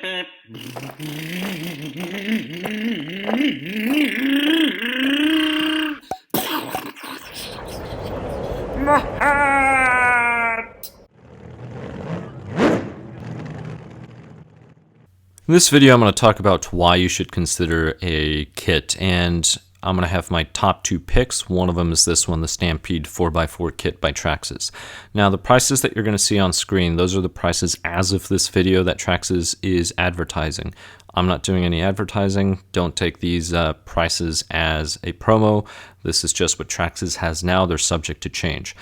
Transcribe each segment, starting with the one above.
In this video, I'm going to talk about why you should consider a kit, and I'm going to have my top two picks. One of them is this one, the Stampede 4x4 kit by Traxxas. Now, the prices that you're going to see on screen, those are the prices as of this video that Traxxas is advertising. I'm not doing any advertising. Don't take these prices as a promo. This is just what Traxxas has now. They're subject to change.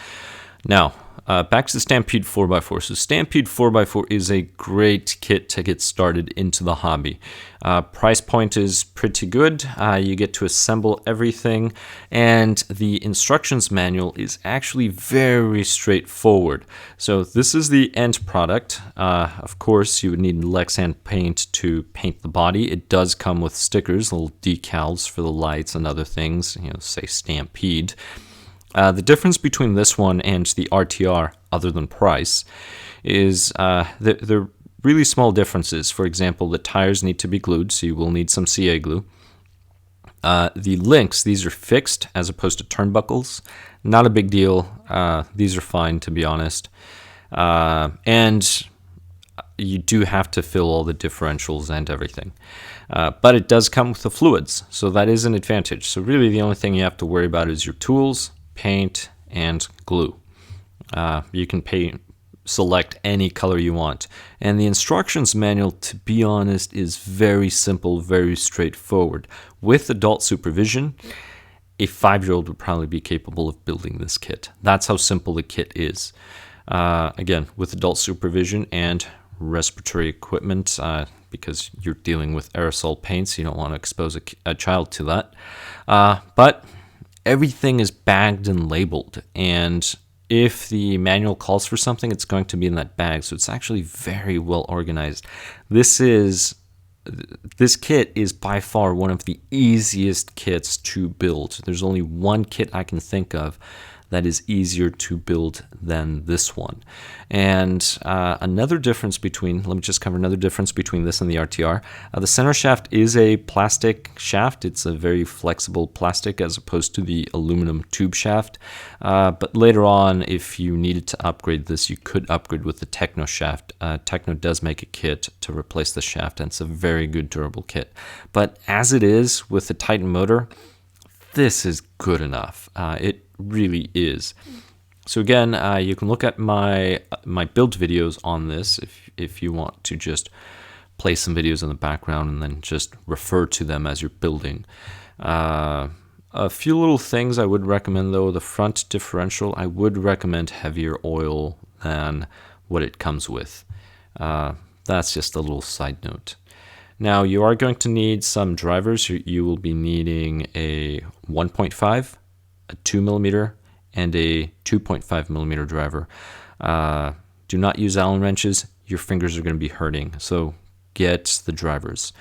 Now, back to the Stampede 4x4. So Stampede 4x4 is a great kit to get started into the hobby. Price point is pretty good. You get to assemble everything, and the instructions manual is actually very straightforward. So this is the end product. Of course, you would need Lexan paint to paint the body. It does come with stickers, little decals for the lights and other things, say Stampede. The difference between this one and the RTR, other than price, is they're really small differences. For example, the tires need to be glued, so you will need some CA glue. The links, these are fixed as opposed to turnbuckles. Not a big deal. These are fine, to be honest. And you do have to fill all the differentials and everything. But it does come with the fluids, so that is an advantage. So really the only thing you have to worry about is your tools, paint, and glue. You can select any color you want. And the instructions manual, to be honest, is very simple, very straightforward. With adult supervision, a 5-year-old would probably be capable of building this kit. That's how simple the kit is. Again, with adult supervision and respiratory equipment, because you're dealing with aerosol paints, you don't want to expose a child to that. But everything is bagged and labeled, and if the manual calls for something, it's going to be in that bag, so it's actually very well organized. This kit is by far one of the easiest kits to build. There's only one kit I can think of that is easier to build than this one. And another difference between, let me just cover another difference between this and the RTR. The center shaft is a plastic shaft. It's a very flexible plastic as opposed to the aluminum tube shaft. But later on, if you needed to upgrade this, you could upgrade with the Techno shaft. Techno does make a kit to replace the shaft, and it's a very good durable kit. But as it is with the Titan motor, this is good enough. It really is. So again, you can look at my build videos on this if you want to just play some videos in the background and then just refer to them as you're building. A few little things I would recommend though. The front differential, I would recommend heavier oil than what it comes with. That's just a little side note. Now you are going to need some drivers. You will be needing a 1.5, a 2mm, and a 2.5mm driver. Do not use Allen wrenches. Your fingers are going to be hurting, so get the drivers.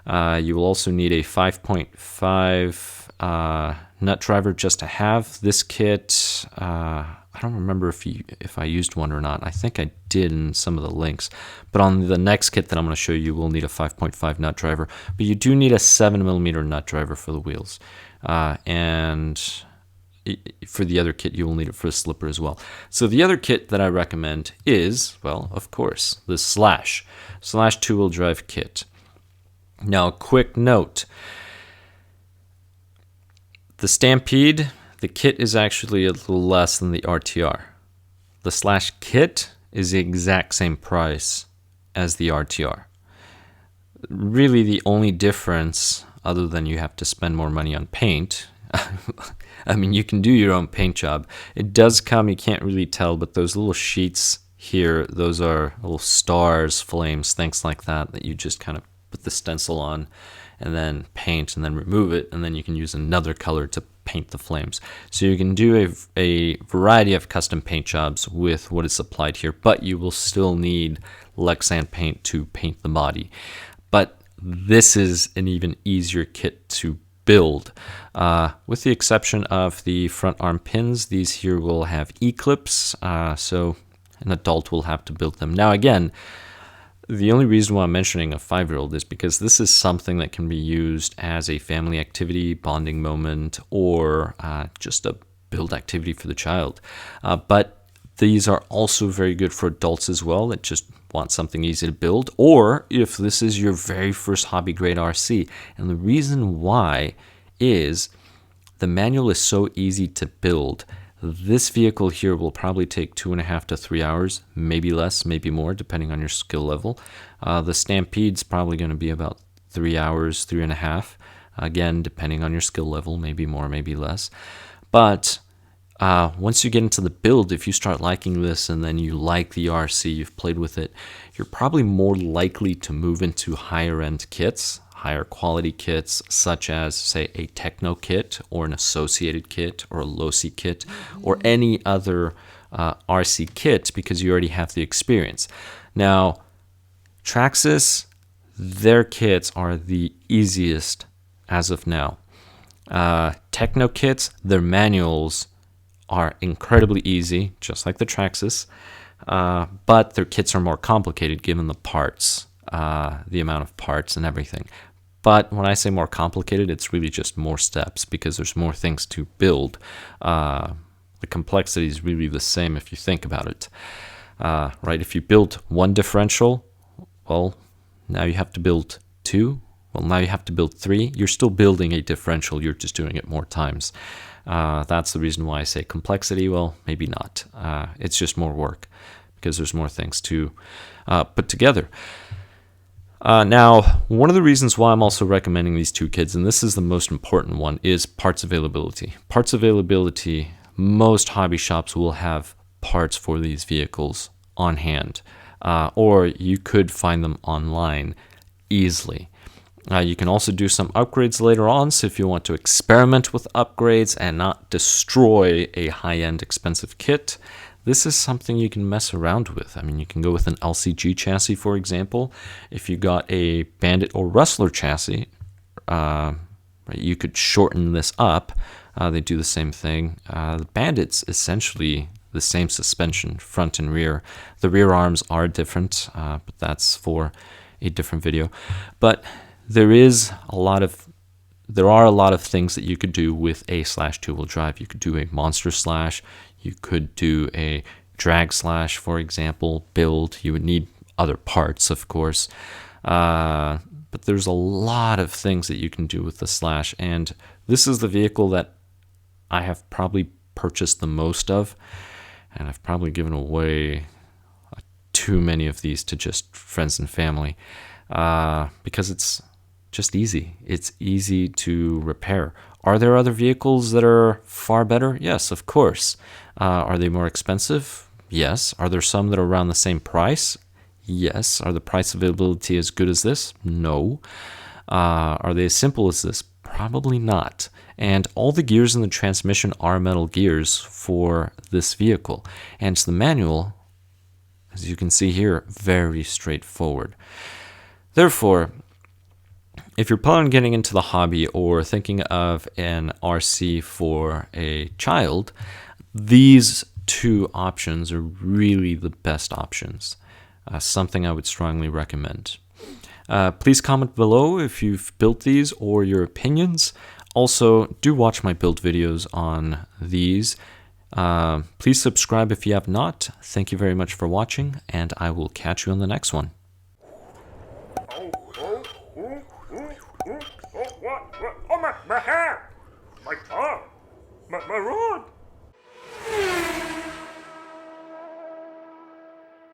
You will also need a 5.5 nut driver just to have. This kit, I don't remember if I used one or not. I think I did in some of the links. But on the next kit that I'm going to show you, we'll need a 5.5 nut driver. But you do need a 7mm nut driver for the wheels. And for the other kit, you will need it for a slipper as well. So the other kit that I recommend is, well, of course, the Slash two-wheel drive kit. Now, a quick note. The Stampede, the kit is actually a little less than the RTR. The Slash kit is the exact same price as the RTR. Really, the only difference, other than you have to spend more money on paint, I mean, you can do your own paint job. It does come, you can't really tell, but those little sheets here, those are little stars, flames, things like that you just kind of put the stencil on and then paint and then remove it, and then you can use another color to paint the flames. So you can do a variety of custom paint jobs with what is applied here, but you will still need Lexan paint to paint the body. But this is an even easier kit to build, with the exception of the front arm pins. These here will have E-clips, so an adult will have to build them. Now again, The only reason why I'm mentioning a 5-year-old is because this is something that can be used as a family activity, bonding moment, or just a build activity for the child. But these are also very good for adults as well that just want something easy to build, or if this is your very first hobby grade RC. And the reason why is the manual is so easy to build. This vehicle here will probably take 2.5 to 3 hours, maybe less, maybe more, depending on your skill level. The Stampede's probably going to be about 3 hours, 3.5. Again, depending on your skill level, maybe more, maybe less. But once you get into the build, if you start liking this and then you like the RC, you've played with it, you're probably more likely to move into higher end kits, higher quality kits, such as, say, a Techno kit or an associated kit or a Losi kit or any other RC kit, because you already have the experience. Now, Traxxas, their kits are the easiest as of now. Techno kits, their manuals are incredibly easy, just like the Traxxas, but their kits are more complicated given the parts, the amount of parts and everything. But when I say more complicated, it's really just more steps because there's more things to build. The complexity is really the same if you think about it. Right? If you build one differential, well, now you have to build two. Well, now you have to build three. You're still building a differential. You're just doing it more times. That's the reason why I say complexity. Well, maybe not. It's just more work because there's more things to put together. Now, one of the reasons why I'm also recommending these two kits, and this is the most important one, is parts availability. Parts availability, most hobby shops will have parts for these vehicles on hand, or you could find them online easily. You can also do some upgrades later on, so if you want to experiment with upgrades and not destroy a high-end expensive kit, this is something you can mess around with. I mean, you can go with an LCG chassis, for example. If you got a Bandit or Rustler chassis, you could shorten this up. They do the same thing. The Bandit's essentially the same suspension, front and rear. The rear arms are different, but that's for a different video. But there are a lot of things that you could do with a slash two-wheel drive. You could do a monster slash. You could do a drag slash, for example, build. You would need other parts, of course. But there's a lot of things that you can do with the slash. And this is the vehicle that I have probably purchased the most of. And I've probably given away too many of these to just friends and family. Because it's just easy. It's easy to repair. Are there other vehicles that are far better? Yes, of course. Are they more expensive? Yes. Are there some that are around the same price? Yes. Are the price availability as good as this? No. Are they as simple as this? Probably not. And all the gears in the transmission are metal gears for this vehicle. And the manual, as you can see here, very straightforward. Therefore, if you're planning on getting into the hobby or thinking of an RC for a child, these two options are really the best options. Something I would strongly recommend. Please comment below if you've built these or your opinions. Also, do watch my build videos on these. Please subscribe if you have not. Thank you very much for watching, and I will catch you on the next one. Oh, my hair! My tongue! My rod!